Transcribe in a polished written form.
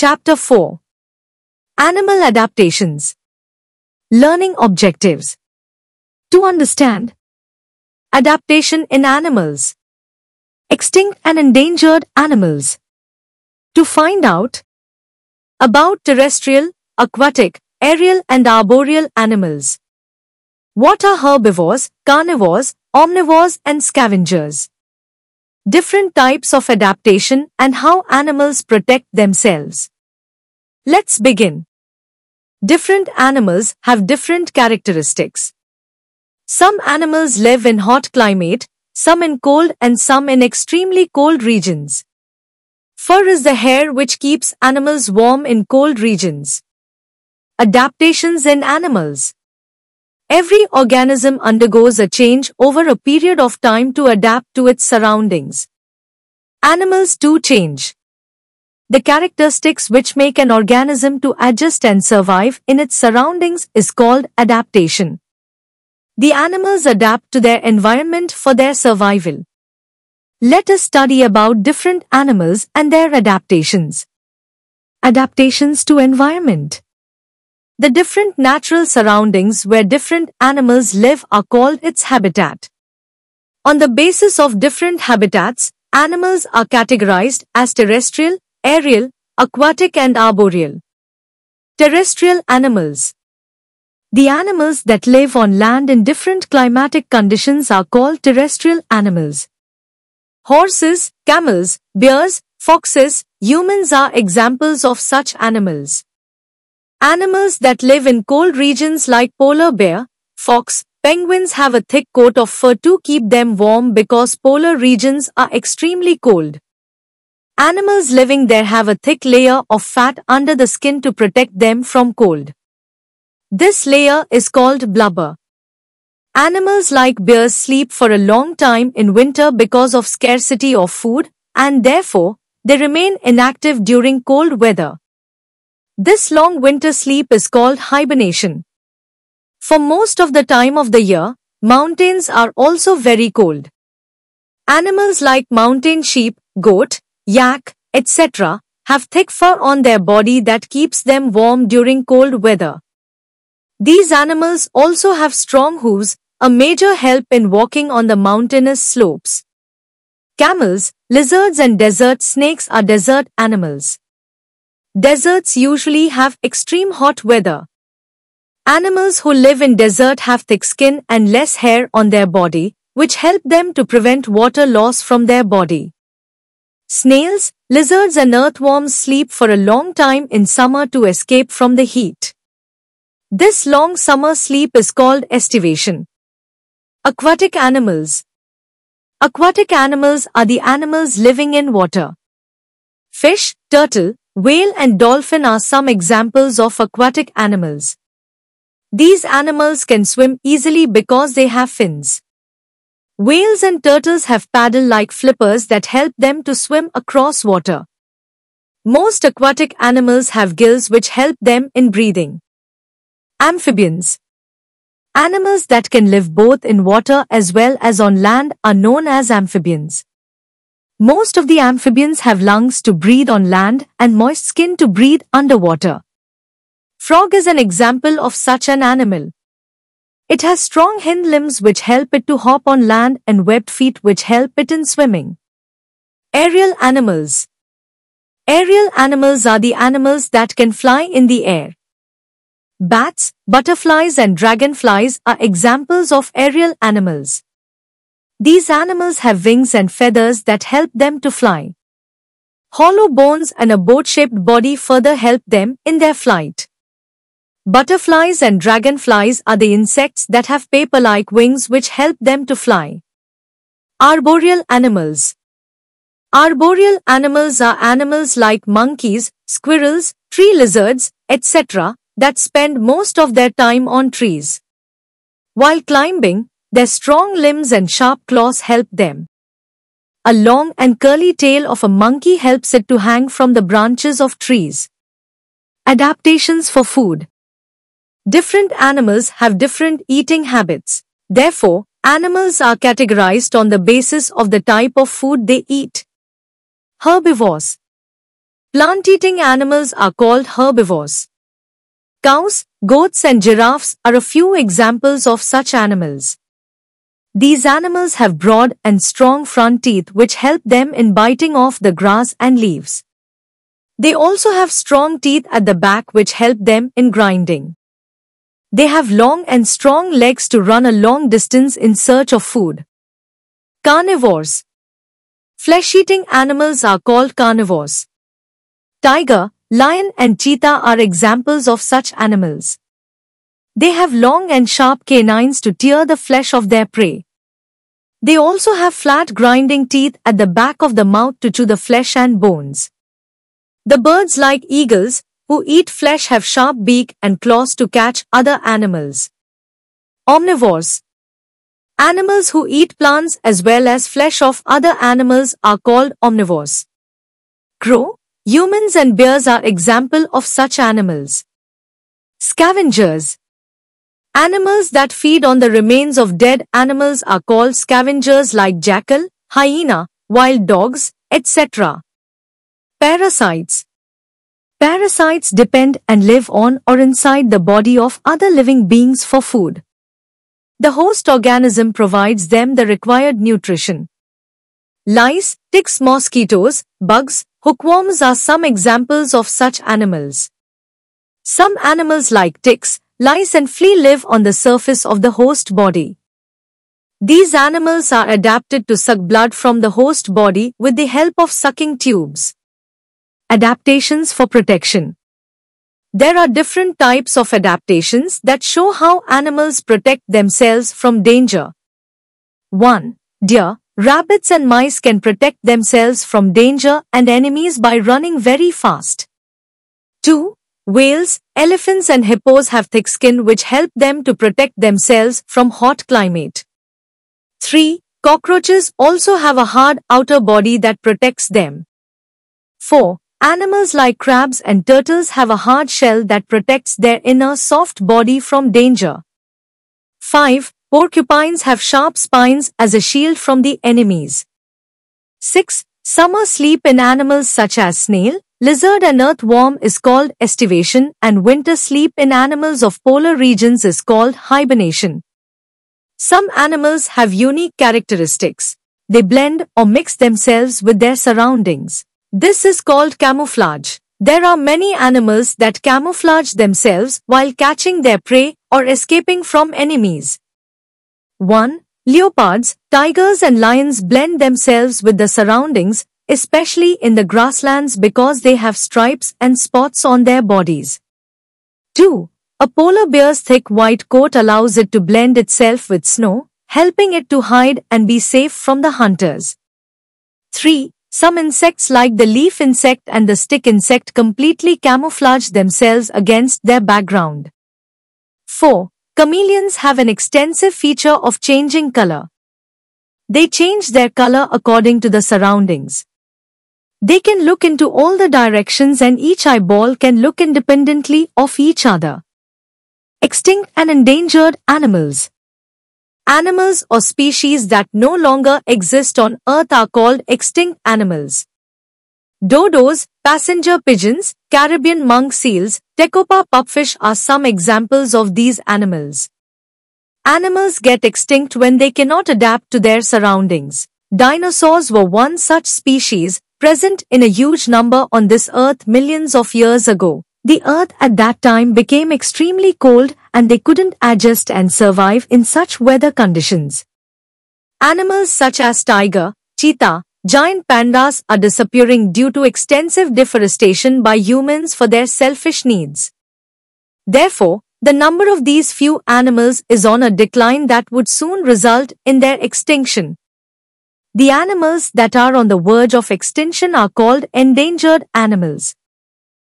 Chapter 4. Animal Adaptations. Learning Objectives. To understand adaptation in animals, extinct and endangered animals. To find out about terrestrial, aquatic, aerial and arboreal animals. What are herbivores, carnivores, omnivores and scavengers? Different types of adaptation and how animals protect themselves. Let's begin. Different animals have different characteristics. Some animals live in hot climate, some in cold and some in extremely cold regions. Fur is the hair which keeps animals warm in cold regions. Adaptations in animals. Every organism undergoes a change over a period of time to adapt to its surroundings. Animals too change. The characteristics which make an organism to adjust and survive in its surroundings is called adaptation. The animals adapt to their environment for their survival. Let us study about different animals and their adaptations. Adaptations to environment. The different natural surroundings where different animals live are called its habitat. On the basis of different habitats, animals are categorized as terrestrial, aerial, aquatic and arboreal. Terrestrial animals. The animals that live on land in different climatic conditions are called terrestrial animals. Horses, camels, bears, foxes, humans are examples of such animals. Animals that live in cold regions like polar bear, fox, penguins have a thick coat of fur to keep them warm because polar regions are extremely cold. Animals living there have a thick layer of fat under the skin to protect them from cold. This layer is called blubber. Animals like bears sleep for a long time in winter because of scarcity of food, and therefore, they remain inactive during cold weather. This long winter sleep is called hibernation. For most of the time of the year, mountains are also very cold. Animals like mountain sheep, goat, yak, etc. have thick fur on their body that keeps them warm during cold weather. These animals also have strong hooves, a major help in walking on the mountainous slopes. Camels, lizards and desert snakes are desert animals. Deserts usually have extreme hot weather. Animals who live in desert have thick skin and less hair on their body, which help them to prevent water loss from their body. Snails, lizards and earthworms sleep for a long time in summer to escape from the heat. This long summer sleep is called estivation. Aquatic animals. Aquatic animals are the animals living in water. Fish, turtle, whale and dolphin are some examples of aquatic animals. These animals can swim easily because they have fins. Whales and turtles have paddle-like flippers that help them to swim across water. Most aquatic animals have gills which help them in breathing. Amphibians. Animals that can live both in water as well as on land are known as amphibians. Most of the amphibians have lungs to breathe on land and moist skin to breathe underwater. Frog is an example of such an animal. It has strong hind limbs which help it to hop on land and webbed feet which help it in swimming. Aerial animals. Aerial animals are the animals that can fly in the air. Bats, butterflies and dragonflies are examples of aerial animals. These animals have wings and feathers that help them to fly. Hollow bones and a boat-shaped body further help them in their flight. Butterflies and dragonflies are the insects that have paper-like wings which help them to fly. Arboreal animals. Arboreal animals are animals like monkeys, squirrels, tree lizards, etc. that spend most of their time on trees. While climbing, their strong limbs and sharp claws help them. A long and curly tail of a monkey helps it to hang from the branches of trees. Adaptations for food. Different animals have different eating habits. Therefore, animals are categorized on the basis of the type of food they eat. Herbivores. Plant-eating animals are called herbivores. Cows, goats and giraffes are a few examples of such animals. These animals have broad and strong front teeth which help them in biting off the grass and leaves. They also have strong teeth at the back which help them in grinding. They have long and strong legs to run a long distance in search of food. Carnivores. Flesh-eating animals are called carnivores. Tiger, lion and cheetah are examples of such animals. They have long and sharp canines to tear the flesh of their prey. They also have flat grinding teeth at the back of the mouth to chew the flesh and bones. The birds like eagles, who eat flesh, have sharp beak and claws to catch other animals. Omnivores. Animals who eat plants as well as flesh of other animals are called omnivores. Crow, humans and bears are example of such animals. Scavengers. Animals that feed on the remains of dead animals are called scavengers like jackal, hyena, wild dogs, etc. Parasites. Parasites depend and live on or inside the body of other living beings for food. The host organism provides them the required nutrition. Lice, ticks, mosquitoes, bugs, hookworms are some examples of such animals. Some animals like ticks, lice and flea live on the surface of the host body. These animals are adapted to suck blood from the host body with the help of sucking tubes. Adaptations for protection. There are different types of adaptations that show how animals protect themselves from danger. 1. Deer, rabbits and mice can protect themselves from danger and enemies by running very fast. 2. Whales, elephants and hippos have thick skin which help them to protect themselves from hot climate. 3. Cockroaches also have a hard outer body that protects them. 4. Animals like crabs and turtles have a hard shell that protects their inner soft body from danger. 5. Porcupines have sharp spines as a shield from the enemies. 6. Summer sleep in animals such as snail, lizard and earthworm is called estivation, and winter sleep in animals of polar regions is called hibernation. Some animals have unique characteristics. They blend or mix themselves with their surroundings. This is called camouflage. There are many animals that camouflage themselves while catching their prey or escaping from enemies. 1. Leopards, tigers and lions blend themselves with the surroundings, especially in the grasslands because they have stripes and spots on their bodies. 2. A polar bear's thick white coat allows it to blend itself with snow, helping it to hide and be safe from the hunters. 3. Some insects like the leaf insect and the stick insect completely camouflage themselves against their background. 4. Chameleons have an extensive feature of changing color. They change their color according to the surroundings. They can look into all the directions and each eyeball can look independently of each other. Extinct and endangered animals. Animals or species that no longer exist on Earth are called extinct animals. Dodos, passenger pigeons, Caribbean monk seals, Tecopa pupfish are some examples of these animals. Animals get extinct when they cannot adapt to their surroundings. Dinosaurs were one such species, present in a huge number on this Earth millions of years ago. The Earth at that time became extremely cold and they couldn't adjust and survive in such weather conditions. Animals such as tiger, cheetah, giant pandas are disappearing due to extensive deforestation by humans for their selfish needs. Therefore, the number of these few animals is on a decline that would soon result in their extinction. The animals that are on the verge of extinction are called endangered animals.